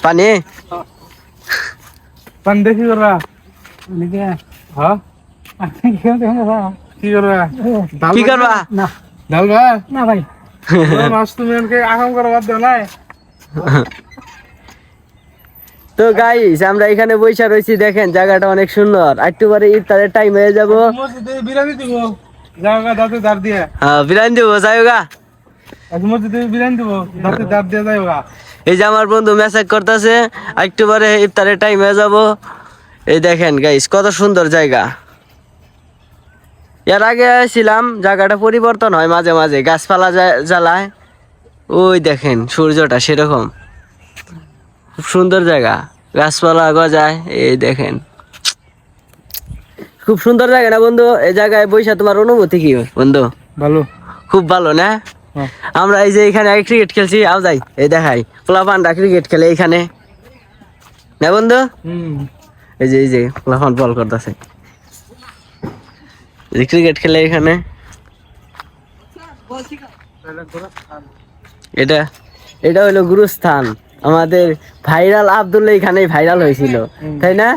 পানি পানি দেখি করবা হ্যাঁ কি করবা কি করবা না ডালবা না ভাই মাছ তুমি এনকে আকাম করা বাদ দাও নাই তো গাইস আমরা এখানে বইসা রয়েছি, দেখেন জায়গাটা অনেক সুন্দর। একটু পরে ইফতারের টাইম হয়ে যাবো। মসজিদে বিরিয়ানি দিব জায়গা দাঁতে দাঁড় দিয়ে হ্যাঁ বিরিয়ানি দেবো, যাইগা। আজ মসজিদে বিরিয়ানি দিব দাঁতে দাঁড় দিয়ে যাইবা। এই যে আমার বন্ধু মেসেজ করতেছে, একটু পরে ইফতারের টাইম হয়ে যাবো। এই দেখেন গাইস কত সুন্দর জায়গা। এর আগে ছিলাম, জায়গাটা পরিবর্তন হয় মাঝে মাঝে, গাছপালা জ্বালায়। ওই দেখেন সূর্যটা সেরকম, খুব সুন্দর জায়গা, গাছপালা গজায়। এই দেখেন খুব সুন্দর জায়গা না বন্ধু? এই জায়গায় বৈশা তোমার অনুভূতি কি বন্ধু? ভালো, খুব ভালো না? আমরা এই যে এখানে ক্রিকেট খেলছি, আও যাই এই দেখাই, পোলাপানরা ক্রিকেট খেলে এখানে না বন্ধু? এই যে পোলাপান বল করতেছে, ক্রিকেট খেলে এখানে। এটা হলো গুরুস্থান আমাদের। ভাইরাল আব্দুল্লাহ এখানে ভাইরাল হয়েছিল, তাই না?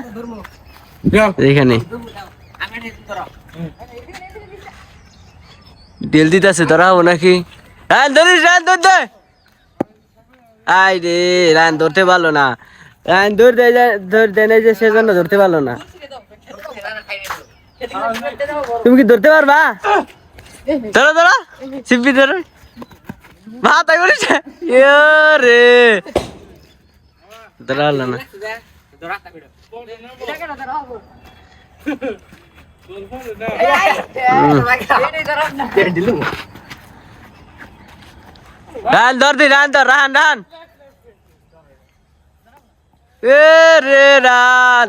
এখানে ডেল দিতেছে, ধরা হবো নাকি? রান ধরিস, রান ধরতে। আই রে, রান ধরতে পারলো না। রান ধরতে নেই যে সেজন্য ধরতে পারলো না। তুমি কি ধরতে পারবা? ধরো ধরো, সিপি ধরো। মা তাই বলিস রে, ধরা হলো না। রান ধর দি, রান ধর, রান রান। এ রে রান,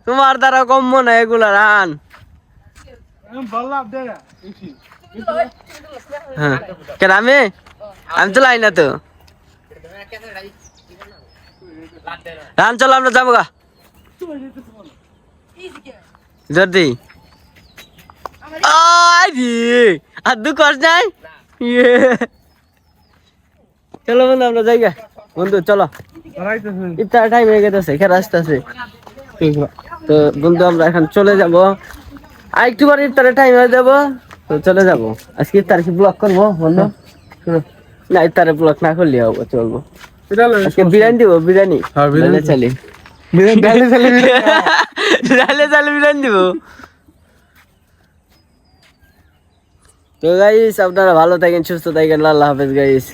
তোমার দ্বারা কম না এগুলা রান। হ্যাঁ কেন আমি তো লাই না তো। রান চলো আমরা যাবো গা জলদি। আর দু কর নাই। চলো বন্ধু আমরা যাই গা। বন্ধু চলো, ইফতার টাইম হয়ে গেছে, খেলা আসতেছে। তো বন্ধু আমরা এখন চলে যাব, আর একটু পরে ইফতারের টাইম হয়ে যাবো, তো চলে যাবো। আজকে ইফতার কি ব্লগ করবো বন্ধু? না ইফতারে ব্লগ না করলে হবো, চলবো। আজকে বিরিয়ানি দিব, বিরিয়ানি চালি বিরিয়ানি দিব। তো গাইস আপনারা ভালো থাকেন, সুস্থ থাকেন, আল্লাহ হাফেজ গাইস।